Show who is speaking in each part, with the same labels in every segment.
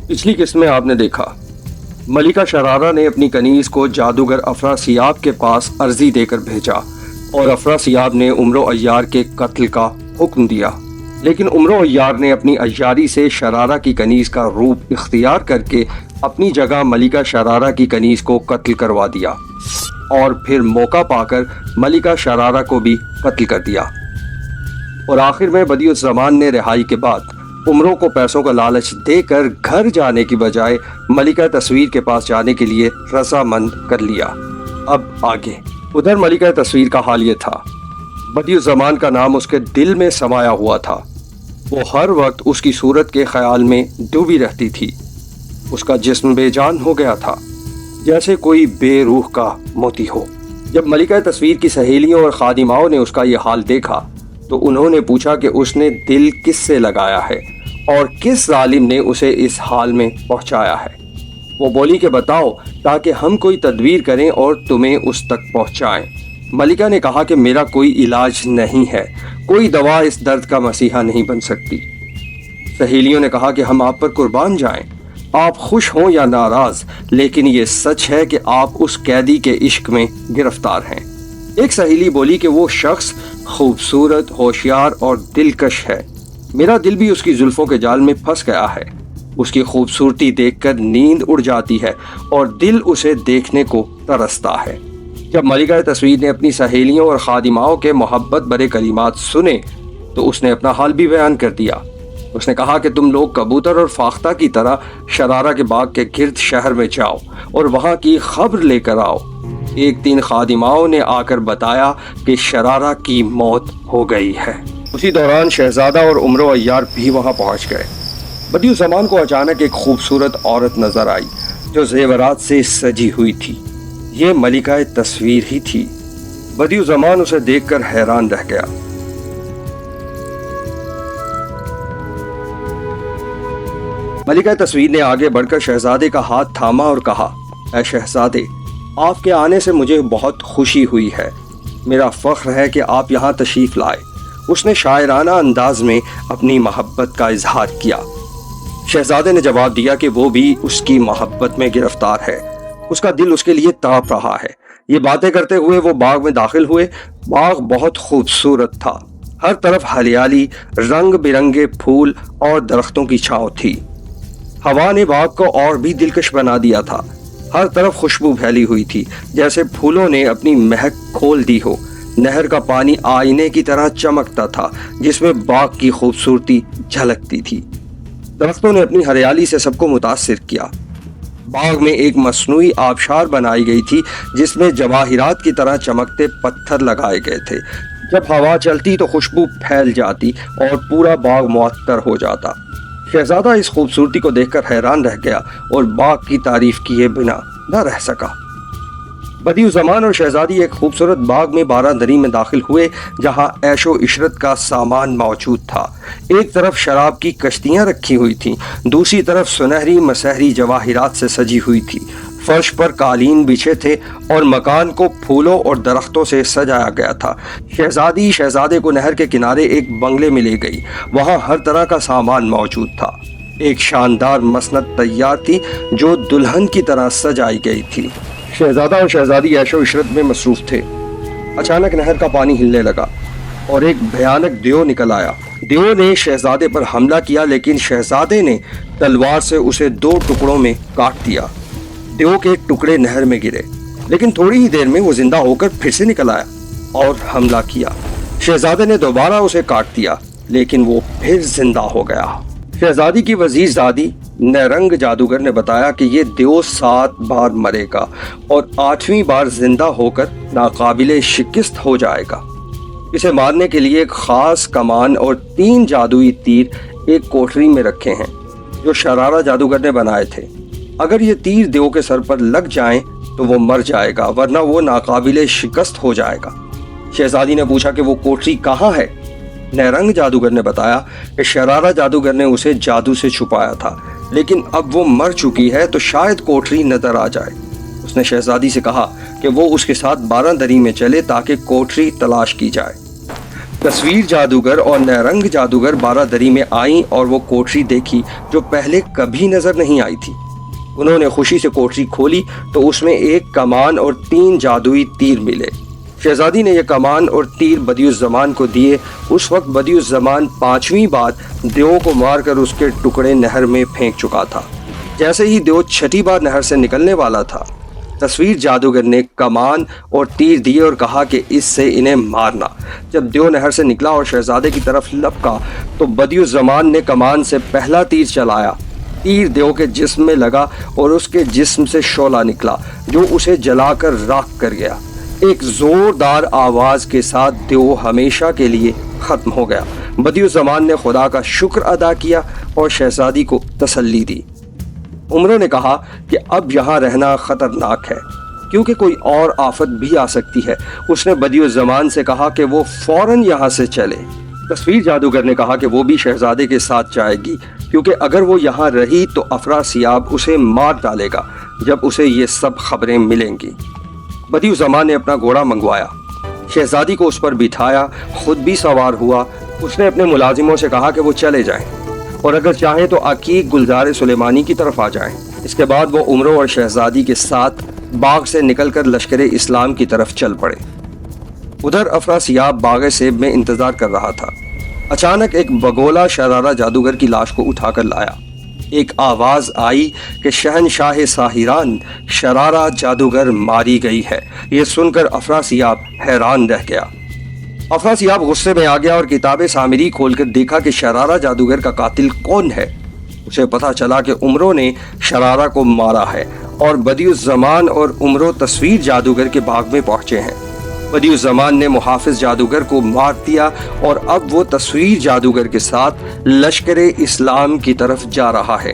Speaker 1: पिछली किस्त में आपने देखा मलिका शरारा ने अपनी कनीज को जादूगर अफरासियाब के पास अर्जी देकर भेजा और अफरासियाब ने उमरो अय्यार के कत्ल का हुक्म दिया, लेकिन उमरो अय्यार ने अपनी अय्यारी से शरारा की कनीज का रूप इख्तियार करके अपनी जगह मलिका शरारा की कनीज को कत्ल करवा दिया और फिर मौका पाकर मलिका शरारा को भी कत्ल कर दिया। और आखिर में बदिउज़्ज़मान ने रिहाई के बाद उमरों को पैसों का लालच देकर घर जाने की बजाय मलिका तस्वीर के पास जाने के लिए रजामंद कर लिया। अब आगे उधर मलिका तस्वीर का हाल ये था, बदिउज़्ज़मान का नाम उसके दिल में समाया हुआ था। वो हर वक्त उसकी सूरत के ख्याल में डूबी रहती थी। उसका जिस्म बेजान हो गया था, जैसे कोई बेरूह का मोती हो। जब मलिका तस्वीर की सहेलियों और खादिमाओं ने उसका ये हाल देखा तो उन्होंने पूछा कि उसने दिल किससे लगाया है और किस जालिम ने उसे इस हाल में पहुंचाया है। वो बोली कि बताओ, ताकि हम कोई तदबीर करें और तुम्हें उस तक पहुंचाएं। मलिका ने कहा कि मेरा कोई इलाज नहीं है, कोई दवा इस दर्द का मसीहा नहीं बन सकती। सहेलियों ने कहा कि हम आप पर कुर्बान जाएं, आप खुश हों या नाराज, लेकिन ये सच है कि आप उस कैदी के इश्क में गिरफ्तार हैं। एक सहेली बोली कि वो शख्स खूबसूरत, होशियार और दिलकश है। मेरा दिल भी उसकी जुल्फों के जाल में फंस गया है। उसकी खूबसूरती देखकर नींद उड़ जाती है और दिल उसे देखने को तरसता है। जब मलिका तस्वीर ने अपनी सहेलियों और खादिमाओं के मोहब्बत भरे कलिमात सुने तो उसने अपना हाल भी बयान कर दिया। उसने कहा कि तुम लोग कबूतर और फाख्ता की तरह शरारा के बाग के गिर्द शहर में जाओ और वहाँ की खबर लेकर आओ। एक दिन खादिमाओं ने आकर बताया कि शरारा की मौत हो गई है। उसी दौरान शहजादा और उमरो अय्यार भी वहां पहुंच गए। बदिउज़्ज़मान को अचानक एक खूबसूरत औरत नजर आई जो जेवरात से सजी हुई थी। ये मलिका तस्वीर ही थी। बदिउज़्ज़मान उसे देखकर हैरान रह गया। मलिका तस्वीर ने आगे बढ़कर शहजादे का हाथ थामा और कहा, ऐ शहजादे, आपके आने से मुझे बहुत खुशी हुई है। मेरा फ़ख्र है कि आप यहाँ तशरीफ़ लाए। उसने शायराना अंदाज में अपनी मोहब्बत का इजहार किया। शहजादे ने जवाब दिया कि वो भी उसकी मोहब्बत में गिरफ्तार है, उसका दिल उसके लिए तड़प रहा है। ये बातें करते हुए वो बाग में दाखिल हुए। बाग बहुत खूबसूरत था। हर तरफ हरियाली, रंग बिरंगे फूल और दरख्तों की छाँव थी। हवा ने बाग को और भी दिलकश बना दिया था। हर तरफ खुशबू फैली हुई थी, जैसे फूलों ने अपनी महक खोल दी हो। नहर का पानी आईने की तरह चमकता था, जिसमें बाग की खूबसूरती झलकती थी। दरख्तों ने अपनी हरियाली से सबको मुतासिर किया। बाग में एक मसनूई आबशार बनाई गई थी, जिसमें जवाहिरात की तरह चमकते पत्थर लगाए गए थे। जब हवा चलती तो खुशबू फैल जाती और पूरा बाग मुअत्तर हो जाता। शहजादा इस खूबसूरती को देखकर हैरान रह गया और बाग की तारीफ किए बिना न रह सका। बदिउज़्ज़मान और शहजादी एक खूबसूरत बाग में बारादरी में दाखिल हुए, जहां ऐशो इशरत का सामान मौजूद था। एक तरफ शराब की कश्तियां रखी हुई थीं, दूसरी तरफ सुनहरी मसहरी जवाहिरात से सजी हुई थी। फर्श पर कालीन बिछे थे और मकान को फूलों और दरख्तों से सजाया गया था। शहजादी शहजादे को नहर के किनारे एक बंगले में ले गई। वहाँ हर तरह का सामान मौजूद था। एक शानदार मसनद तैयार थी जो दुल्हन की तरह सजाई गई थी। शहजादा और शहजादी ऐशो इशरत में मसरूफ थे। अचानक नहर का पानी हिलने लगा और एक भयानक देव निकल आया। देव ने शहजादे पर हमला किया, लेकिन शहजादे ने तलवार से उसे 2 टुकड़ों में काट दिया। देव के टुकड़े नहर में गिरे, लेकिन थोड़ी ही देर में वो जिंदा होकर फिर से निकल आया और हमला किया। शहजादे ने दोबारा उसे काट दिया, लेकिन वो फिर जिंदा हो गया। शहजादी की वजीरजादी नरंग जादूगर ने बताया कि ये देव 7 बार मरेगा और 8वीं बार जिंदा होकर नाकाबिले शिकस्त हो जाएगा। इसे मारने के लिए एक खास कमान और 3 जादुई तीर एक कोठरी में रखे हैं जो शरारा जादूगर ने बनाए थे। अगर ये तीर देव के सर पर लग जाएं तो वो मर जाएगा, वरना वो नाकाबिले शिकस्त हो जाएगा। शहजादी ने पूछा कि वो कोठरी कहाँ है। नरंग जादूगर ने बताया कि शरारा जादूगर ने उसे जादू से छुपाया था, लेकिन अब वो मर चुकी है तो शायद कोठरी नजर आ जाए। उसने शहजादी से कहा कि वो उसके साथ बारादरी में चले ताकि कोठरी तलाश की जाए। تصویر جادوگر اور نیرنگ جادوگر بارادری میں آئیں اور وہ کوٹری دیکھی جو پہلے کبھی نظر نہیں آئی تھی۔ انہوں نے خوشی سے کوٹری کھولی تو اس میں ایک کمان اور 3 جادوئی تیر ملے۔ شہزادی نے یہ کمان اور تیر بدیع الزمان کو دیے۔ اس وقت بدیع الزمان 5ویں بار دیو کو مار کر اس کے ٹکڑے نہر میں پھینک چکا تھا۔ جیسے ہی دیو 6ٹھی بار نہر سے نکلنے والا تھا، تصویر جادوگر نے کمان اور تیر دیے اور کہا کہ اس سے انہیں مارنا۔ جب دیو نہر سے نکلا اور شہزادے کی طرف لپکا تو بدیع الزمان نے کمان سے پہلا تیر چلایا۔ تیر دیو کے جسم میں لگا اور اس کے جسم سے شعلہ نکلا جو اسے جلا کر راکھ کر گیا۔ ایک زوردار آواز کے ساتھ دیو ہمیشہ کے لیے ختم ہو گیا۔ بدیع الزمان نے خدا کا شکر ادا کیا اور شہزادی کو تسلی دی۔ عمرو نے کہا کہ اب یہاں رہنا خطرناک ہے کیونکہ کوئی اور آفت بھی آ سکتی ہے۔ اس نے بدیع الزمان سے کہا کہ وہ فوراً یہاں سے چلے۔ تصویر جادوگر نے کہا کہ وہ بھی شہزادے کے ساتھ جائے گی کیونکہ اگر وہ یہاں رہی تو افراسیاب اسے مار ڈالے گا جب اسے یہ سب خبریں ملیں گی۔ بدیع الزمان نے اپنا گھوڑا منگوایا، شہزادی کو اس پر بٹھایا، خود بھی سوار ہوا۔ اس نے اپنے ملازموں سے کہا کہ وہ چلے جائیں اور اگر چاہیں تو عقیق گلزار سلیمانی کی طرف آ جائیں۔ اس کے بعد وہ عمرو اور شہزادی کے ساتھ باغ سے نکل کر لشکر اسلام کی طرف چل پڑے۔ ادھر افراسیاب باغ سیب میں انتظار کر رہا تھا۔ اچانک ایک بگولا شرارہ جادوگر کی لاش کو اٹھا کر لایا۔ ایک آواز آئی کہ شہنشاہ ساحران شرارہ جادوگر ماری گئی ہے۔ یہ سن کر افراسیاب حیران رہ گیا۔ افراسیاب غصے میں آ گیا اور کتاب سامری کھول کر دیکھا کہ شرارہ جادوگر کا قاتل کون ہے۔ اسے پتا چلا کہ عمرو نے شرارہ کو مارا ہے اور بدیع الزمان اور عمرو تصویر جادوگر کے باغ میں پہنچے ہیں۔ بدیع الزمان نے محافظ جادوگر کو مار دیا اور اب وہ تصویر جادوگر کے ساتھ لشکر اسلام کی طرف جا رہا ہے۔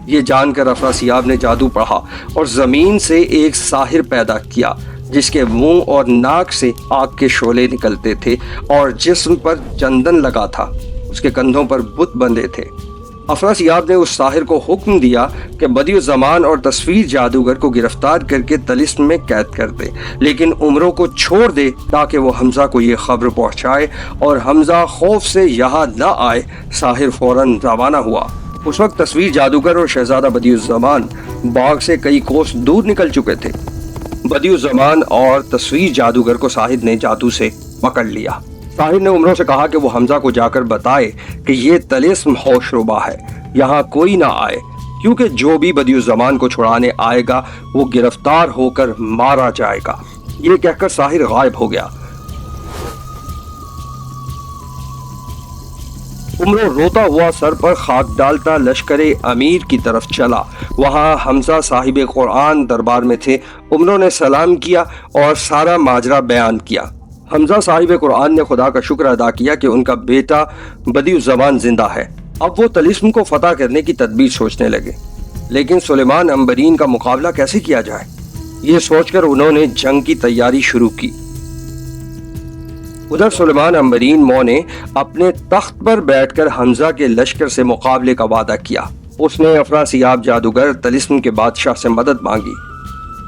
Speaker 1: یہ جان کر افراسیاب نے جادو پڑھا اور زمین سے ایک ساحر پیدا کیا جس کے منہ اور ناک سے آگ کے شعلے نکلتے تھے اور جسم پر چندن لگا تھا۔ اس کے کندھوں پر بت بندھے تھے۔ افراسیاب نے اس ساحر کو حکم دیا کہ بدیع الزمان اور تصویر جادوگر کو گرفتار کر کے طلسم میں قید کر دے، لیکن عمرو کو چھوڑ دے تاکہ وہ حمزہ کو یہ خبر پہنچائے اور حمزہ خوف سے یہاں نہ آئے۔ ساحر فوراً روانہ ہوا۔ اس وقت تصویر جادوگر اور شہزادہ بدیع الزمان باغ سے کئی کوس دور نکل چکے تھے۔ بدیع الزمان اور تصویر جادوگر کو ساحر نے جادو سے پکڑ لیا۔ ساحر نے عمرو سے کہا کہ وہ حمزہ کو جا کر بتائے کہ یہ طلسم ہوش ربا ہے، یہاں کوئی نہ آئے کیونکہ جو بھی بدیع الزمان کو چھڑانے آئے گا وہ گرفتار ہو کر مارا جائے گا۔ یہ کہہ کر ساحر غائب ہو گیا۔ عمرو روتا ہوا سر پر خاک ڈالتا لشکر امیر کی طرف چلا۔ وہاں حمزہ صاحب قرآن دربار میں تھے۔ عمرو نے سلام کیا اور سارا ماجرا بیان کیا۔ حمزہ صاحب قرآن نے خدا کا شکر ادا کیا کہ ان کا بیٹا بدیع الزمان زندہ ہے۔ اب وہ طلسم کو فتح کرنے کی تدبیر سوچنے لگے، لیکن سلیمان عنبرین کا مقابلہ کیسے کیا جائے؟ یہ سوچ کر انہوں نے جنگ کی تیاری شروع کی۔ ادھر سلیمان عنبرین مو نے اپنے تخت پر بیٹھ کر حمزہ کے لشکر سے مقابلے کا وعدہ کیا۔ اس نے افراسیاب جادوگر طلسم کے بادشاہ سے مدد مانگی۔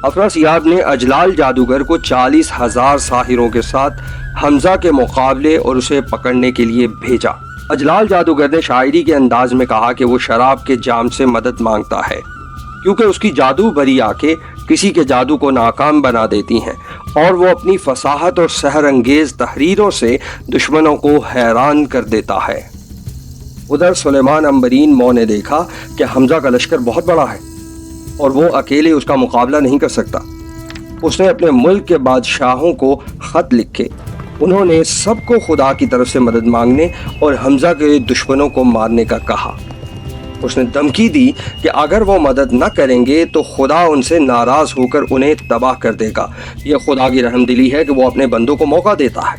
Speaker 1: افراسیاب نے اجلال جادوگر کو 40,000 ساحروں کے ساتھ حمزہ کے مقابلے اور اسے پکڑنے کے لیے بھیجا۔ اجلال جادوگر نے شاعری کے انداز میں کہا کہ وہ شراب کے جام سے مدد مانگتا ہے کیونکہ اس کی جادو بھری آنکھیں کسی کے جادو کو ناکام بنا دیتی ہیں اور وہ اپنی فصاحت اور سحر انگیز تحریروں سے دشمنوں کو حیران کر دیتا ہے۔ ادھر سلیمان عنبرین مو نے دیکھا کہ حمزہ کا لشکر بہت بڑا ہے اور وہ اکیلے اس کا مقابلہ نہیں کر سکتا۔ اس نے اپنے ملک کے بادشاہوں کو خط لکھے۔ انہوں نے سب کو خدا کی طرف سے مدد مانگنے اور حمزہ کے دشمنوں کو مارنے کا کہا۔ اس نے دھمکی دی کہ اگر وہ مدد نہ کریں گے تو خدا ان سے ناراض ہو کر انہیں تباہ کر دے گا۔ یہ خدا کی رحم دلی ہے کہ وہ اپنے بندوں کو موقع دیتا ہے۔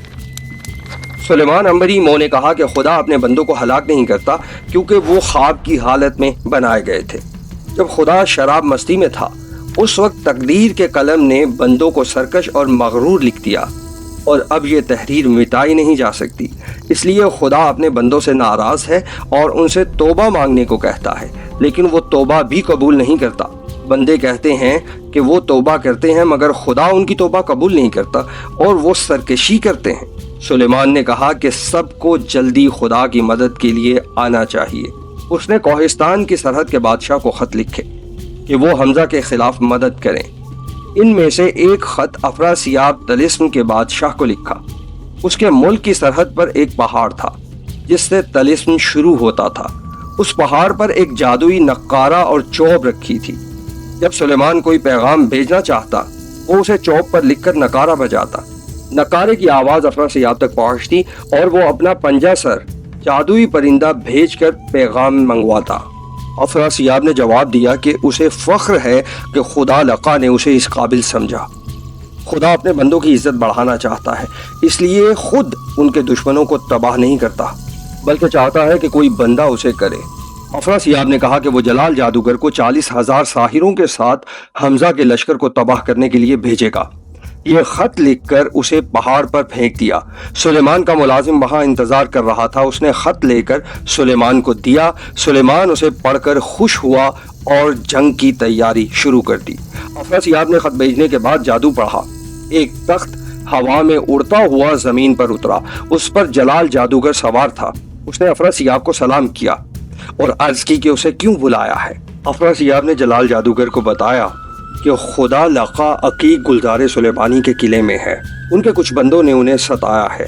Speaker 1: سلیمان عنبرین مو نے کہا کہ خدا اپنے بندوں کو ہلاک نہیں کرتا کیونکہ وہ خواب کی حالت میں بنائے گئے تھے۔ جب خدا شراب مستی میں تھا اس وقت تقدیر کے قلم نے بندوں کو سرکش اور مغرور لکھ دیا اور اب یہ تحریر مٹائی نہیں جا سکتی۔ اس لیے خدا اپنے بندوں سے ناراض ہے اور ان سے توبہ مانگنے کو کہتا ہے، لیکن وہ توبہ بھی قبول نہیں کرتا۔ بندے کہتے ہیں کہ وہ توبہ کرتے ہیں مگر خدا ان کی توبہ قبول نہیں کرتا اور وہ سرکشی کرتے ہیں۔ سلیمان نے کہا کہ سب کو جلدی خدا کی مدد کے لیے آنا چاہیے۔ اس نے کوہستان کی سرحد کے بادشاہ کو خط لکھے کہ وہ حمزہ کے خلاف مدد کریں۔ ان میں سے ایک خط افراسیاب طلسم کے بادشاہ کو لکھا۔ اس کے ملک کی سرحد پر ایک پہاڑ تھا جس سے طلسم شروع ہوتا تھا۔ اس پہاڑ پر ایک جادوئی نقارہ اور چوب رکھی تھی۔ جب سلیمان کوئی پیغام بھیجنا چاہتا وہ اسے چوب پر لکھ کر نقارہ بجاتا۔ نقارے کی آواز افراسیاب تک پہنچتی اور وہ اپنا پنجہ سر جادوئی پرندہ بھیج کر پیغام منگواتا۔ افراسیاب نے جواب دیا کہ اسے فخر ہے کہ خدا لقا نے اسے اس قابل سمجھا۔ خدا اپنے بندوں کی عزت بڑھانا چاہتا ہے، اس لیے خود ان کے دشمنوں کو تباہ نہیں کرتا بلکہ چاہتا ہے کہ کوئی بندہ اسے کرے۔ افراسیاب نے کہا کہ وہ جلال جادوگر کو 40,000 ساحروں کے ساتھ حمزہ کے لشکر کو تباہ کرنے کے لیے بھیجے گا۔ یہ خط لکھ کر اسے پہاڑ پر پھینک دیا۔ سلیمان کا ملازم وہاں انتظار کر رہا تھا۔ اس نے خط لے کر سلیمان کو دیا۔ سلیمان اسے پڑھ کر خوش ہوا اور جنگ کی تیاری شروع کر دی۔ افراسیاب نے خط بھیجنے کے بعد جادو پڑھا۔ ایک تخت ہوا میں اڑتا ہوا زمین پر اترا۔ اس پر جلال جادوگر سوار تھا۔ اس نے افراسیاب کو سلام کیا اور عرض کی کہ اسے کیوں بلایا ہے۔ افراسیاب نے جلال جادوگر کو بتایا کہ خدا لقا عقیق گلزار سلیمانی کے قلعے میں ہے، ان کے کچھ بندوں نے انہیں ستایا ہے۔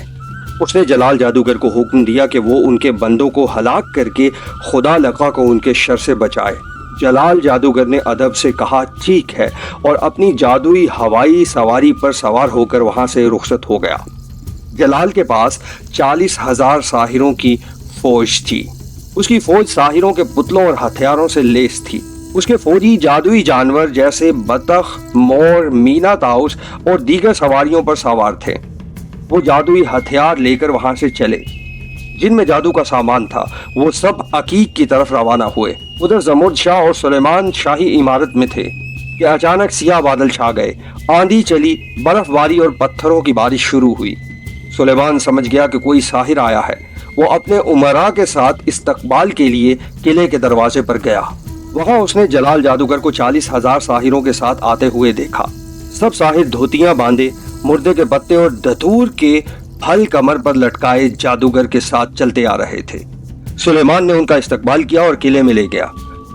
Speaker 1: اس نے جلال جادوگر کو حکم دیا کہ وہ ان کے بندوں کو ہلاک کر کے خدا لقا کو ان کے شر سے بچائے۔ جلال جادوگر نے ادب سے کہا ٹھیک ہے اور اپنی جادوئی ہوائی سواری پر سوار ہو کر وہاں سے رخصت ہو گیا۔ جلال کے پاس 40,000 ساحروں کی فوج تھی۔ اس کی فوج ساحروں کے پتلوں اور ہتھیاروں سے لیس تھی۔ اس کے فوجی جادوئی جانور جیسے بطخ، مور، مینا طاؤس اور دیگر سواریوں پر سوار تھے۔ وہ جادوئی ہتھیار لے کر وہاں سے چلے۔ جن میں جادو کا سامان تھا وہ سب عقیق کی طرف روانہ ہوئے۔ ادھر زمرد شاہ اور سلیمان شاہی عمارت میں تھے کہ اچانک سیاہ بادل چھا گئے، آندھی چلی، برف باری اور پتھروں کی بارش شروع ہوئی۔ سلیمان سمجھ گیا کہ کوئی ساحر آیا ہے۔ وہ اپنے امراء کے ساتھ استقبال کے لیے قلعے کے دروازے پر گیا۔ وہاں اس نے جلال جادوگر کو 40,000 ساحروں کے ساتھ آتے ہوئے دیکھا۔ سب ساحر دھوتیاں باندھے، مردے کے پتے اور دھتور کے پھل کمر پر لٹکائے جادوگر کے ساتھ چلتے آ رہے تھے۔ سلیمان نے ان کا استقبال کیا اور قلعے میں لے گیا۔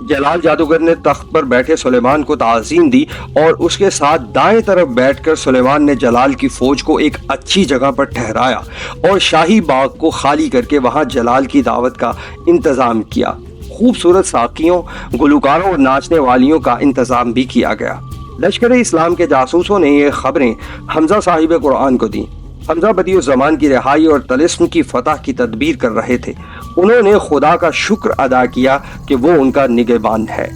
Speaker 1: جلال جادوگر نے تخت پر بیٹھے سلیمان کو تعظیم دی اور اس کے ساتھ دائیں طرف بیٹھ کر سلیمان نے جلال کی فوج کو ایک اچھی جگہ پر ٹھہرایا اور شاہی باغ کو خالی کر کے وہاں جلال کی دعوت کا انتظام کیا۔ خوبصورت ساقیوں، گلوکاروں اور ناچنے والیوں کا انتظام بھی کیا گیا۔ لشکر اسلام کے جاسوسوں نے یہ خبریں حمزہ صاحب قرآن کو دیں۔ حمزہ بدیع الزمان کی رہائی اور طلسم کی فتح کی تدبیر کر رہے تھے۔ انہوں نے خدا کا شکر ادا کیا کہ وہ ان کا نگہبان ہے۔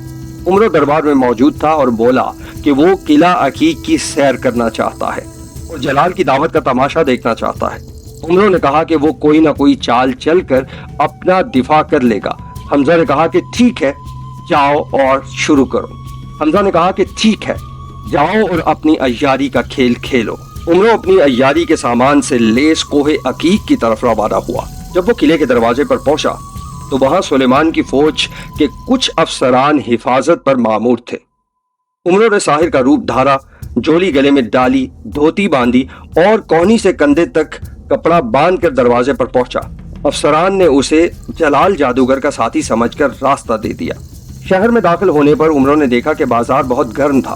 Speaker 1: عمر دربار میں موجود تھا اور بولا کہ وہ قلعہ عقیق کی سیر کرنا چاہتا ہے اور جلال کی دعوت کا تماشا دیکھنا چاہتا ہے۔ عمر نے کہا کہ وہ کوئی نہ کوئی چال چل کر اپنا دفاع کر لے گا۔ حمزہ نے کہا کہ ٹھیک ہے، جاؤ اور شروع کرو۔ حمزہ نے کہا کہ ٹھیک ہے، جاؤ اور اپنی عیاری کا کھیل کھیلو۔ عمر اپنی عیاری کے سامان سے لیس کوہ عقیق کی طرف روانہ ہوا۔ جب وہ قلعے کے دروازے پر پہنچا تو وہاں سلیمان کی فوج کے کچھ افسران حفاظت پر مامور تھے۔ عمر نے ساحر کا روپ دھارا، جولی گلے میں ڈالی، دھوتی باندھی اور کونی سے کندھے تک کپڑا باندھ کر دروازے پر پہنچا۔ افسران نے اسے جلال جادوگر کا ساتھی سمجھ کر راستہ دے دیا۔ شہر میں داخل ہونے پر عمر نے دیکھا کہ بازار بہت گرم تھا،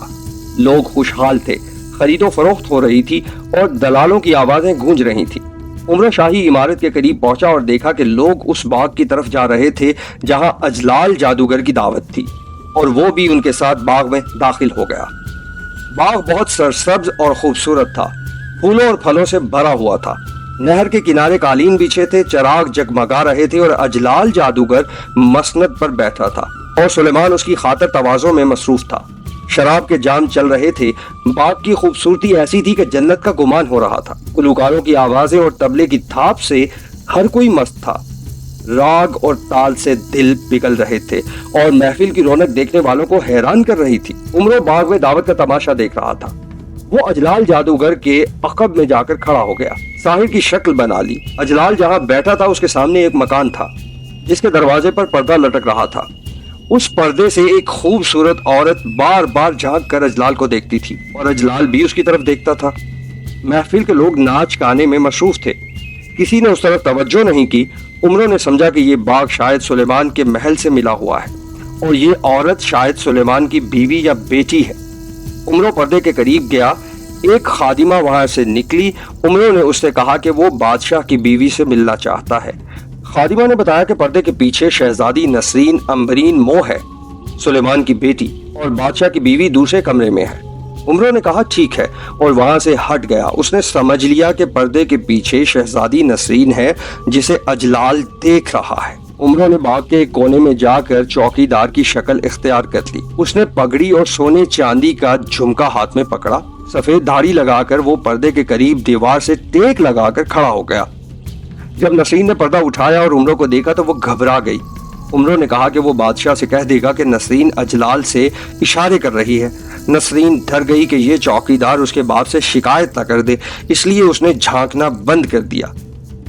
Speaker 1: لوگ خوشحال تھے، خرید و فروخت ہو رہی تھی اور دلالوں کی آوازیں گونج رہی تھیں۔ عمر شاہی عمارت کے قریب پہنچا اور دیکھا کہ لوگ اس باغ کی طرف جا رہے تھے جہاں اجلال جادوگر کی دعوت تھی، اور وہ بھی ان کے ساتھ باغ میں داخل ہو گیا۔ باغ بہت سرسبز اور خوبصورت تھا، پھولوں اور پھلوں سے بھرا ہوا تھا۔ نہر کے کنارے قالین بچھے تھے، چراغ جگمگا رہے تھے اور اجلال جادوگر مسند پر بیٹھا تھا اور سلیمان اس کی خاطر تواضع میں مصروف تھا۔ شراب کے جام چل رہے تھے۔ باغ کی خوبصورتی ایسی تھی کہ جنت کا گمان ہو رہا تھا۔ گلوکاروں کی آوازیں اور طبلے کی تھاپ سے ہر کوئی مست تھا۔ راگ اور تال سے دل پگھل رہے تھے اور محفل کی رونق دیکھنے والوں کو حیران کر رہی تھی۔ عمر باغ میں دعوت کا تماشا دیکھ رہا تھا۔ وہ اجلال جادوگر کے عقب میں جا کر کھڑا ہو گیا، ساحر کی شکل بنا لی۔ اجلال جہاں بیٹھا تھا اس کے سامنے ایک مکان تھا جس کے دروازے پر پردہ لٹک رہا تھا۔ اس پردے سے ایک خوبصورت عورت بار بار جھانک کر اجلال کو دیکھتی تھی اور اجلال بھی اس کی طرف دیکھتا تھا۔ महफिल के लोग नाच गाने में मसरूफ थे। किसी ने उस तरफ तवज्जो नहीं की। उमरों ने समझा कि ये बाग शायद सुलेमान के महल से मिला हुआ है और ये औरत शायद सुलेमान की बीवी या बेटी है। उमरों पर्दे के करीब गया। एक खादिमा वहां से निकली। उमरों ने उससे कहा कि वो बादशाह की बीवी से मिलना चाहता है। खादिमा ने बताया कि पर्दे के पीछे शहजादी नसरीन अम्बरीन मो है, सुलेमान की बेटी, और बादशाह की बीवी दूसरे कमरे में है। उमरों ने कहा ठीक है और वहां से हट गया। उसने समझ लिया कि पर्दे के पीछे शहजादी नसरीन है जिसे अजलाल देख रहा है। उमरों ने बाग के एक कोने में जाकर चौकीदार की शक्ल इख्तियार कर ली। उसने पगड़ी और सोने चांदी का झुमका हाथ में पकड़ा। सफेद दाढ़ी लगाकर वो पर्दे के करीब दीवार से टेक लगाकर खड़ा हो गया। जब नसरीन ने पर्दा उठाया और उमरों को देखा तो वो घबरा गई। उमरों ने कहा कि वो बादशाह से कह देगा कि नसरीन अजलाल से इशारे कर रही है। नसरीन डर गई कि ये चौकीदार उसके बाप से शिकायत न कर दे, इसलिए उसने झांकना बंद कर दिया।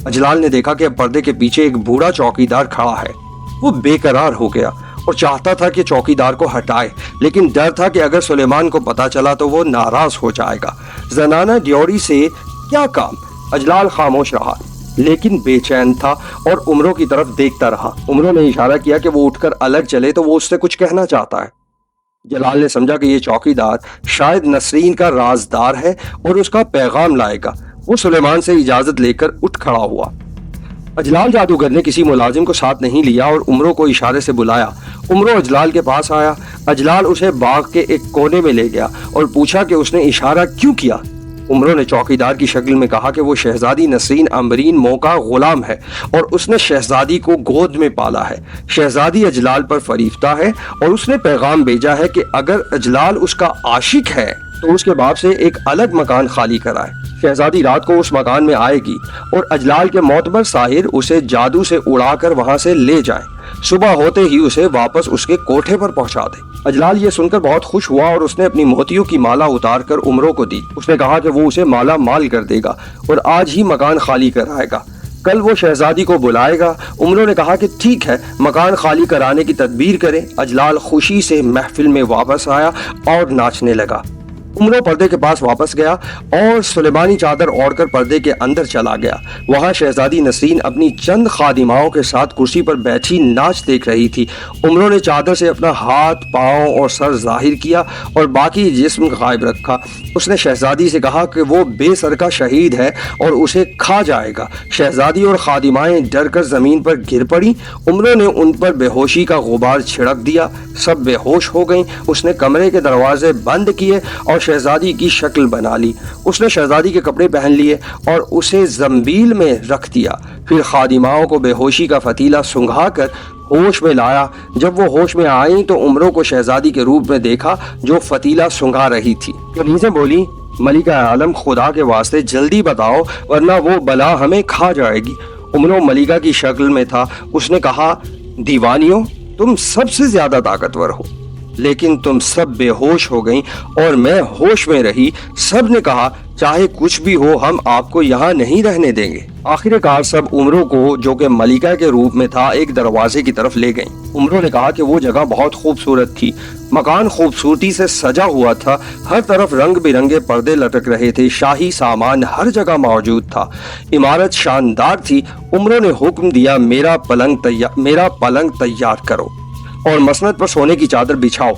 Speaker 1: अजलाल ने देखा कि अब पर्दे के पीछे एक बूढ़ा चौकीदार खड़ा है। वो बेकरार हो गया और चाहता था कि चौकीदार को हटाए, लेकिन डर था कि अगर सुलेमान को पता चला तो वो नाराज हो जाएगा। जनाना ड्योरी से क्या काम। अजलाल खामोश रहा लेकिन बेचैन था और उमरों की तरफ देखता रहा। उमरों ने इशारा किया कि वो उठकर अलग चले तो वो उससे कुछ कहना चाहता है। जलाल ने समझा कि ये चौकीदार शायद नसरीन का राजदार है और उसका पैगाम लाएगा। वो सुलेमान से इजाजत लेकर उठ खड़ा हुआ। अजलाल जादूगर ने किसी मुलाजिम को साथ नहीं लिया और उमरों को इशारे से बुलाया। उमरों अजलाल के पास आया। अजलाल उसे बाग के एक कोने में ले गया और पूछा कि उसने इशारा क्यों किया। उमरों ने चौकीदार की शक्ल में कहा कि वो शहजादी नसरीन अम्बरीन मो का गुलाम है और उसने शहजादी को गोद में पाला है। शहजादी अजलाल पर फरीफ्ता है और उसने पैगाम भेजा है कि अगर अजलाल उसका आशिक है तो उसके बाप से एक अलग मकान खाली कराए। शहजादी रात को उस मकान में आएगी और अजलाल के मोतबर साहिर उसे जादू से उड़ाकर वहां से ले जाए। सुबह होते ही उसे वापस उसके कोठे पर पहुंचा दे। अजलाल ये सुनकर बहुत खुश हुआ और उसने अपनी मोतियों की माला उतारकर उमरों को दी। उसने कहा कि वो उसे माला माल कर देगा और आज ही मकान खाली कराएगा। कल वो शहजादी को बुलाएगा। उमरों ने कहा कि ठीक है, मकान खाली कराने की तदबीर करें। अजलाल खुशी से महफिल में वापस आया और नाचने लगा। उमरों पर्दे के पास वापस गया और सुलेमानी चादर ओढ़कर पर्दे के अंदर चला गया। वहां शहजादी नसरीन अपनी चंद खादिमाओं के साथ कुर्सी पर बैठी नाच देख रही थी। उमरों ने चादर से अपना हाथ, पांव और सर जाहिर किया और बाकी जिस्म गायब रखा। उसने शहजादी से कहा कि वो बेसर का शहीद है और उसे खा जाएगा। शहजादी और खादिमाएं डर कर जमीन पर गिर पड़ी। उमरों ने उन पर बेहोशी का गुबार छिड़क दिया। सब बेहोश हो गईं। उसने कमरे के दरवाजे बंद किए और शहजादी की शक्ल बना ली। उसने शहजादी के कपड़े पहन लिए और उसे जंबील में रख दिया। फिर खादिमाओं को बेहोशी का फतीला सुंघा कर होश में लाया। जब वो होश में आई तो उमरों को शहजादी के रूप में देखा जो फतीला सुंघा रही थी। कनीज़ें बोली, मलिका आलम, खुदा के वास्ते जल्दी बताओ वरना वो बला हमें खा जाएगी। उमरों मलिका की शक्ल में था। उसने कहा, दीवानियों, तुम सबसे ज्यादा ताकतवर हो, लेकिन तुम सब बेहोश हो गईं और मैं होश में रही। सब ने कहा, चाहे कुछ भी हो हम आपको यहाँ नहीं रहने देंगे। आखिरकार सब उमरों को, जो कि मलिका के रूप में था, एक दरवाजे की तरफ ले गईं। उमरों ने कहा कि वो जगह बहुत खूबसूरत थी। मकान खूबसूरती से सजा हुआ था। हर तरफ रंग बिरंगे पर्दे लटक रहे थे। शाही सामान हर जगह मौजूद था। इमारत शानदार थी। उमरों ने हुक्म दिया, मेरा पलंग तैयार करो और मसनद पर सोने की चादर बिछाओ।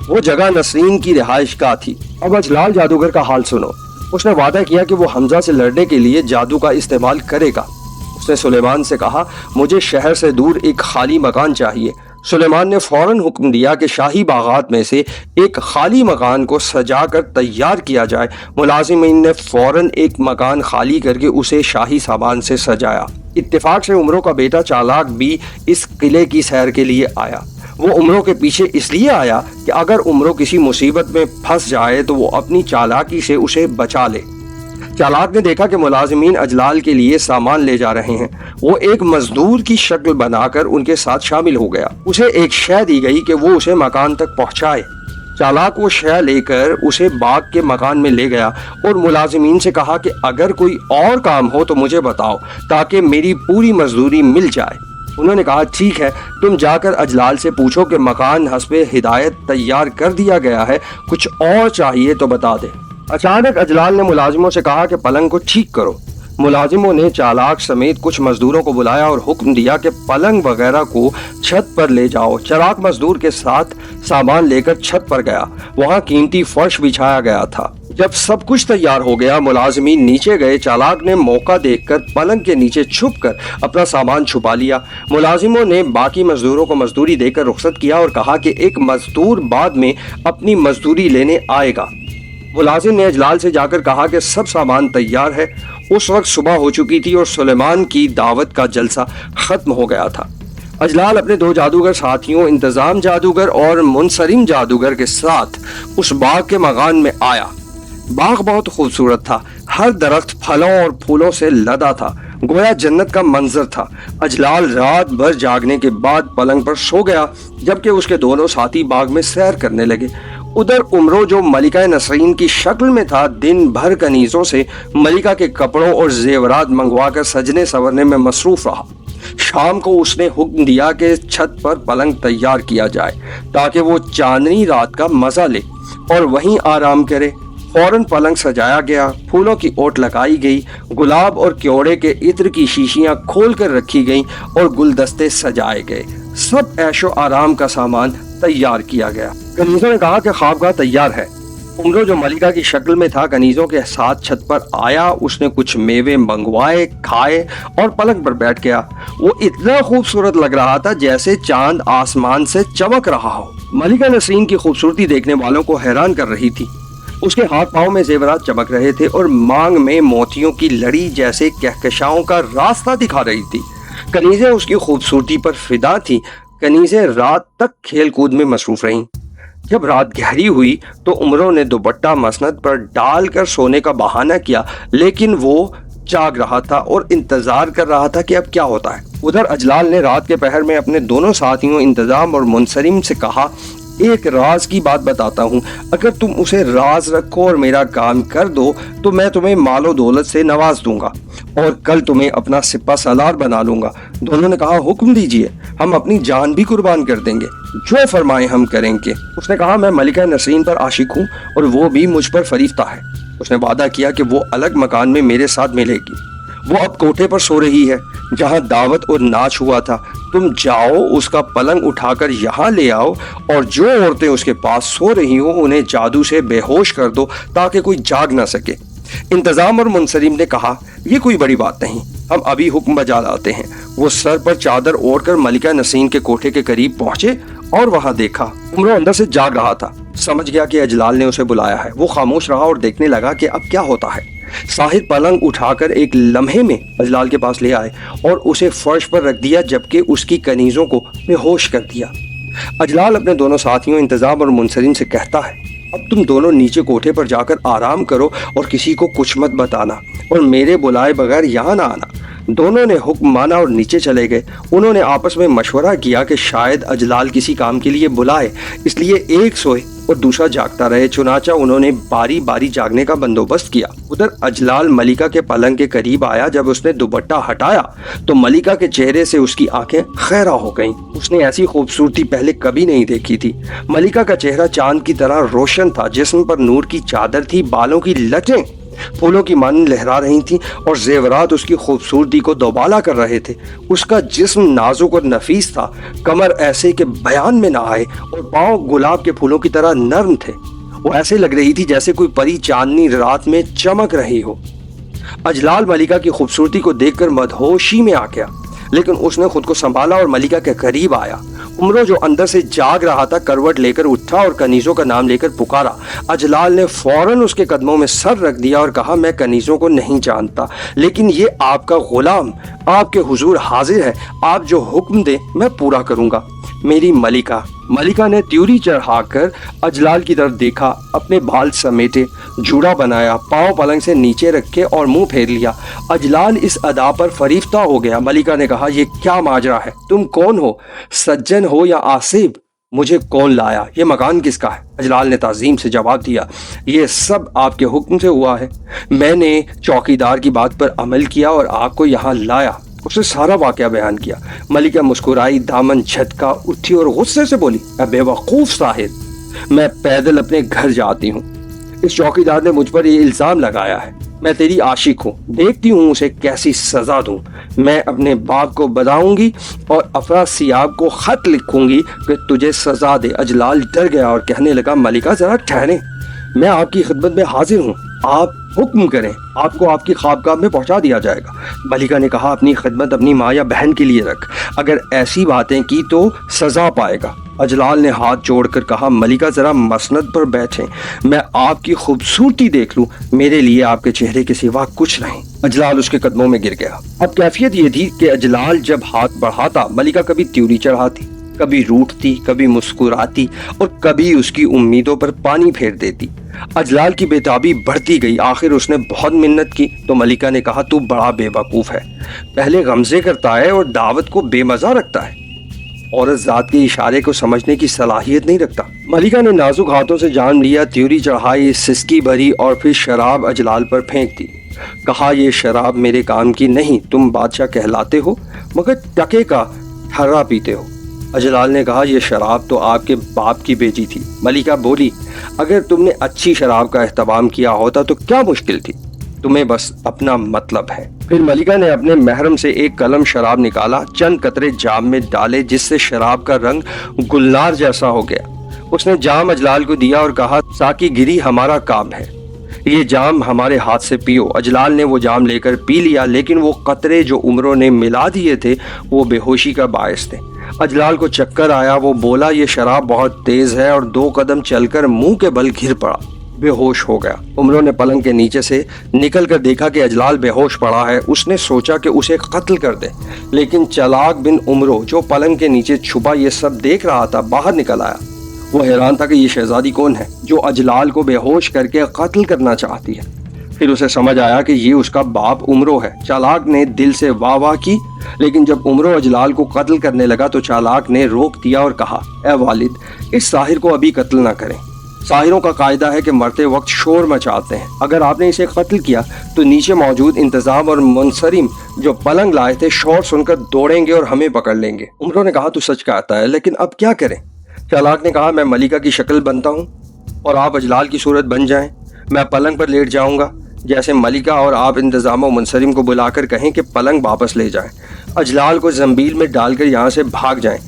Speaker 1: वो जगह नसरीन की रिहाइश गाह थी। अब अजलाल जादूगर का हाल सुनो। उसने वादा किया कि वो हमजा से लड़ने के लिए जादू का इस्तेमाल करेगा। उसने सुलेमान से कहा, मुझे शहर से दूर एक खाली मकान चाहिए। सुलेमान ने फौरन हुक्म दिया कि शाही बागात में से एक खाली मकान को सजाकर तैयार किया जाए। मुलाजिमीन ने फौरन एक मकान खाली करके उसे शाही सामान से सजाया। इत्तेफाक से उमरों का बेटा चालाक भी इस किले की सैर के लिए आया। वो उमरों के पीछे इसलिए आया कि अगर उमरों किसी मुसीबत में फंस जाए तो वो अपनी चालाकी से उसे बचा ले। चालाक ने देखा कि मुलाजिमीन अजलाल के लिए सामान ले जा रहे हैं। वो एक मजदूर की शक्ल बनाकर उनके साथ शामिल हो गया। उसे एक शय दी गई कि वो उसे मकान तक पहुंचाए। चालाक वो शय लेकर उसे बाग के मकान में ले गया और मुलाजिमीन से कहा कि अगर कोई और काम हो तो मुझे बताओ ताकि मेरी पूरी मजदूरी मिल जाए। उन्होंने कहा, ठीक है, तुम जाकर अजलाल से पूछो कि मकान हस्बे हिदायत तैयार कर दिया गया है, कुछ और चाहिए तो बता दे। अचानक अजलाल ने मुलाजिमों से कहा कि पलंग को ठीक करो। मुलाजिमों ने चालाक समेत कुछ मजदूरों को बुलाया और हुक्म दिया कि पलंग वगैरह को छत पर ले जाओ। चालाक मजदूर के साथ सामान लेकर छत पर गया। वहां कीमती फर्श बिछाया गया था। जब सब कुछ तैयार हो गया, मुलाजिमीन नीचे गए। चालाक ने मौका देखकर पलंग के नीचे छुपकर अपना सामान छुपा लिया। मुलाजिमों ने बाकी मजदूरों को मजदूरी देकर रुखसत किया और कहा कि एक मजदूर बाद में अपनी मजदूरी लेने आएगा। मुलाजिम ने अजलाल से जाकर कहा कि सब सामान तैयार है। उस वक्त सुबह हो चुकी थी और सुलेमान की दावत का जलसा खत्म हो गया था। अजलाल अपने 2 जादूगर साथियों इंतजाम जादूगर और मुनसरिम जादूगर के साथ उस बाग के मकान में आया। बाग बहुत खूबसूरत था। हर दरख्त फलों और फूलों से लदा था, गोया जन्नत का मंजर था। अजलाल रात भर जागने के बाद पलंग पर सो गया, जबकि उसके दोनों साथी बाग में सैर करने लगे। उधर उमरो, जो मलिका नसरीन की शक्ल में था, दिन भर कनीजों से मलिका के कपड़ों और जेवरात मंगवाकर सजने संवरने में मसरूफ रहा। शाम को उसने हुक्म दिया कि छत पर पलंग तैयार किया जाए ताकि वो चांदनी रात का मजा ले और वहीं आराम करे। फौरन पलंग सजाया गया, फूलों की ओट लगाई गई, गुलाब और क्योड़े के इत्र की शीशियां खोल कर रखी गईं और गुलदस्ते सजाए गए। सब ऐशो आराम का सामान तैयार किया गया। कनीजों ने कहा कि ख्वाबगाह तैयार है। उमरो, जो मलिका की शक्ल में था, कनीजों के साथ छत पर आया। उसने कुछ मेवे मंगवाए, खाए और पलंग पर बैठ गया। वो इतना खूबसूरत लग रहा था जैसे चांद आसमान से चमक रहा हो। मलिका नसरीन की खूबसूरती देखने वालों को हैरान कर रही थी। उसके हाथ पांव में जेवरात चमक रहे थे और मांग में मोतियों की लड़ी जैसे कहकशाओं का रास्ता दिखा रही थी। कनीजें उसकी खूबसूरती पर फिदा थी। कनीजें रात तक खेल कूद में मसरूफ रहीं। जब रात गहरी हुई तो उमरों ने दुपट्टा मसनद पर डालकर सोने का बहाना किया, लेकिन वो जाग रहा था और इंतजार कर रहा था कि अब क्या होता है। उधर अजलाल ने रात के पहर में अपने दोनों साथियों इंतजाम और मुनसरिम से कहा, एक राज की बात बताता हूँ, अगर तुम उसे राज रखो और मेरा काम कर दो तो मैं तुम्हें मालो दौलत से नवाज दूंगा और कल तुम्हें अपना सिपा सालार बना लूंगा। दोनों ने कहा, हुक्म दीजिए, हम अपनी जान भी कुर्बान कर देंगे, जो फरमाए हम करेंगे। उसने कहा, मैं मलिका नसरीन पर आशिक हूँ और वो भी मुझ पर फरीफ्ता है। उसने वादा किया कि वो अलग मकान में मेरे साथ मिलेगी। वो अब कोठे पर सो रही है जहाँ दावत और नाच हुआ था। तुम जाओ, उसका पलंग उठाकर यहाँ ले आओ और जो औरतें उसके पास सो रही हो उन्हें जादू से बेहोश कर दो ताकि कोई जाग ना सके। इंतजाम और मुनसरिम ने कहा, ये कोई बड़ी बात नहीं, हम अभी हुक्म बजा लाते हैं। वो सर पर चादर ओढ़कर मलिका नसीन के कोठे के करीब पहुंचे और वहां देखा। उमरो अंदर से जाग रहा था। समझ गया कि अजलाल ने उसे बुलाया है। वो खामोश रहा और देखने लगा कि अब क्या होता है। साहिर पलंग उठाकर एक लम्हे में अजलाल के पास ले आए और उसे फर्श पर रख दिया, जबकि उसकी कनीजों को बेहोश कर दिया। अजलाल अपने दोनों साथियों इंतजाम और मुनसरिन से कहता है, अब तुम दोनों नीचे कोठे पर जाकर आराम करो और किसी को कुछ मत बताना और मेरे बुलाए बगैर यहाँ ना आना। दोनों ने हुक्म माना और नीचे चले गए। उन्होंने आपस में मशवरा किया कि शायद अजलाल किसी काम के लिए बुलाए, इसलिए एक सोए और दूसरा जागता रहे। चुनाचा उन्होंने बारी बारी जागने का बंदोबस्त किया। उधर अजलाल मलिका के पलंग के करीब आया। जब उसने दुपट्टा हटाया तो मलिका के चेहरे से उसकी आंखें खैरा हो गईं। उसने ऐसी खूबसूरती पहले कभी नहीं देखी थी। मलिका का चेहरा चांद की तरह रोशन था। जिस्म पर नूर की चादर थी, बालों की लटें फूलों की मानन लहरा रही थीं और जेवरात उसकी खूबसूरती को दोबाला कर रहे थे। उसका जिस्म नाजुक और नफीस था, कमर ऐसे कि बयान में ना आए और पांव गुलाब के फूलों की तरह नर्म थे। वो ऐसे लग रही थी जैसे कोई परी चांदनी रात में चमक रही हो। अजलाल मलिका की खूबसूरती को देखकर मदहोशी में आ गया, लेकिन उसने खुद को संभाला और मलिका के करीब आया। उमरो जो अंदर से जाग रहा था करवट लेकर उठा और कनीजों का नाम लेकर पुकारा। अजलाल ने फौरन उसके कदमों में सर रख दिया और कहा, मैं कनीजों को नहीं जानता, लेकिन ये आपका गुलाम आपके हुजूर हाजिर है। आप जो हुक्म दे मैं पूरा करूंगा। मेरी मलिका। मलिका ने त्यूरी चढ़ाकर अजलाल की तरफ देखा, अपने बाल समेटे, जूड़ा बनाया, पांव पलंग से नीचे रखे और मुंह फेर लिया। अजलाल इस अदा पर फरीफ्ता हो गया। मलिका ने कहा, ये क्या माजरा है? तुम कौन हो? सज्जन हो या आसिफ? मुझे कौन लाया? ये मकान किसका है? अजलाल ने ताजीम से जवाब दिया, ये सब आपके हुक्म से हुआ है। मैंने चौकीदार की बात पर अमल किया और आपको यहाँ लाया। उसने सारा वाकया बयान किया। मलिका मुस्कुराई, दामन झटका, उठी और गुस्से से बोली, बेवकूफ साहिर, मैं पैदल अपने घर जाती हूँ। इस चौकीदार ने मुझ पर ये इल्जाम लगाया है। मैं तेरी आशिक हूँ, देखती हूँ उसे कैसी सजा दूँ। मैं अपने बाप को बताऊंगी और अफरासियाब को खत लिखूंगी कि तुझे सजा दे। अजलाल डर गया और कहने लगा, मलिका जरा ठहरे, मैं आपकी खिदमत में हाजिर हूँ, आप हुक्म करें, आपको आपकी ख्वाबगाह में पहुंचा दिया जाएगा। मलिका ने कहा, अपनी खिदमत अपनी माँ या बहन के लिए रख, अगर ऐसी बातें की तो सजा पाएगा। अजलाल ने हाथ जोड़कर कहा, मलिका जरा मसनद पर बैठें, मैं आपकी खूबसूरती देख लूं, मेरे लिए आपके चेहरे के सिवा कुछ नहीं। अजलाल उसके कदमों में गिर गया। अब कैफियत ये थी कि अजलाल जब हाथ बढ़ाता, मलिका कभी त्योरी चढ़ाती, कभी रूठती, कभी मुस्कुराती और कभी उसकी उम्मीदों पर पानी फेर देती। अजलाल की बेताबी बढ़ती गई। आखिर उसने बहुत मिन्नत की तो मलिका ने कहा, तू बड़ा बेवकूफ है, पहले गमजे करता है और दावत को बेमजा रखता है, औरत जात के इशारे को समझने की सलाहियत नहीं रखता। मलिका ने नाजुक हाथों से जान लिया, त्योरी चढ़ाई, सिसकी भरी और फिर शराब अजलाल पर फेंक दी। कहा, ये शराब मेरे काम की नहीं, तुम बादशाह कहलाते हो मगर टके का ठर्रा पीते हो। अजलाल ने कहा, यह शराब तो आपके बाप की बेची थी। मलिका बोली, अगर तुमने अच्छी शराब का एहतमाम किया होता तो क्या मुश्किल थी, तुम्हें बस अपना मतलब है। फिर मलिका ने अपने महरम से एक कलम शराब निकाला, चंद कतरे जाम में डाले जिससे शराब का रंग गुलनार जैसा हो गया। उसने जाम अजलाल को दिया और कहा, साकी गिरी हमारा काम है, ये जाम हमारे हाथ से पियो। अजलाल ने वो जाम लेकर पी लिया, लेकिन वो कतरे जो उमरों ने मिला दिए थे वो बेहोशी का बायस थे। अजलाल को चक्कर आया, वो बोला, ये शराब बहुत तेज है, और 2 कदम चलकर मुंह के बल गिर पड़ा, बेहोश हो गया। उमरों ने पलंग के नीचे से निकल कर देखा कि अजलाल बेहोश पड़ा है। उसने सोचा कि उसे कत्ल कर दे, लेकिन चलाक बिन उमरो जो पलंग के नीचे छुपा ये सब देख रहा था, बाहर निकल आया। वो हैरान था कि ये शहजादी कौन है जो अजलाल को बेहोश करके कत्ल करना चाहती है। फिर उसे समझ आया कि ये उसका बाप उमरो है। चालाक ने दिल से वाह वाह की, लेकिन जब उमरो अजलाल को कत्ल करने लगा तो चालाक ने रोक दिया और कहा, ए वालिद, इस साहिर को अभी कत्ल ना करें। साहिरों का कायदा है कि मरते वक्त शोर मचाते हैं, अगर आपने इसे कत्ल किया तो नीचे मौजूद इंतजाम और मुनसरिम जो पलंग लाए थे शोर सुनकर दौड़ेंगे और हमें पकड़ लेंगे। उमरो ने कहा, तू सच कहता है, लेकिन अब क्या करें? चालाक ने कहा, मैं मलिका की शक्ल बनता हूँ और आप अजलाल की सूरत बन जाएं। मैं पलंग पर लेट जाऊंगा, जैसे मलिका और आप इंतजाम और मुनसरिम को बुलाकर कहें कि पलंग वापस ले जाएं, अजलाल को जंबील में डालकर यहाँ से भाग जाएं,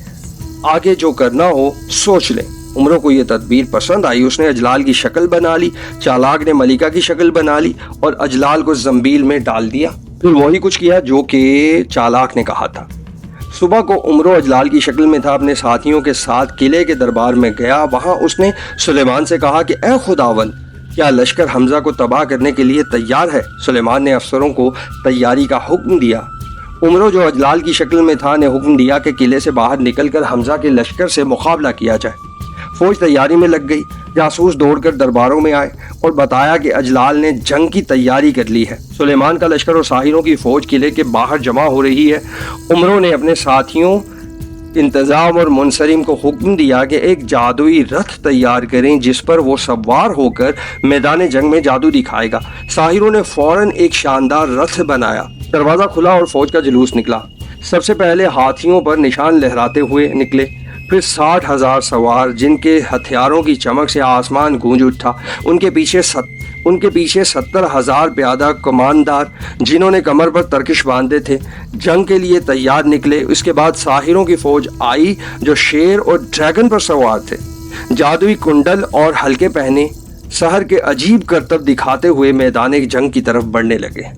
Speaker 1: आगे जो करना हो सोच लें। उमरों को ये तदबीर पसंद आई। उसने अजलाल की शक्ल बना ली, चालाक ने मलिका की शक्ल बना ली और अजलाल को जंबील में डाल दिया। फिर वही कुछ किया जो कि चालाक ने कहा था। सुबह को उमरो अजलाल की शक्ल में था, अपने साथियों के साथ किले के दरबार में गया। वहां उसने सुलेमान से कहा कि ए खुदावन, क्या लश्कर हमजा को तबाह करने के लिए तैयार है? सुलेमान ने अफसरों को तैयारी का हुक्म दिया। उमरो जो अजलाल की शक्ल में था ने हुक्म दिया कि किले से बाहर निकलकर हमजा के लश्कर से मुकाबला किया जाए। फौज तैयारी में लग गई। जासूस दौड़कर दरबारों में आए और बताया कि अजलाल ने जंग की तैयारी कर ली है। सुलेमान का लश्कर और साहिरों की फौज किले के बाहर जमा हो रही है। उमरों ने अपने साथियों इंतजाम और मुनसरिम को हुक्म दिया कि एक जादुई रथ तैयार करें जिस पर वो सवार होकर मैदान जंग में जादू दिखाएगा। साहिरों ने फौरन एक शानदार रथ बनाया। दरवाज़ा खुला और फौज का जुलूस निकला। सबसे पहले हाथियों पर निशान लहराते हुए निकले, फिर 60,000 सवार जिनके हथियारों की चमक से आसमान गूंज उठा। उनके पीछे 70,000 प्यादा कमानदार जिन्होंने कमर पर तरकश बांधे थे जंग के लिए तैयार निकले। उसके बाद साहिरों की फौज आई जो शेर और ड्रैगन पर सवार थे, जादुई कुंडल और हल्के पहने सहर के अजीब करतब दिखाते हुए मैदान जंग की तरफ बढ़ने लगे।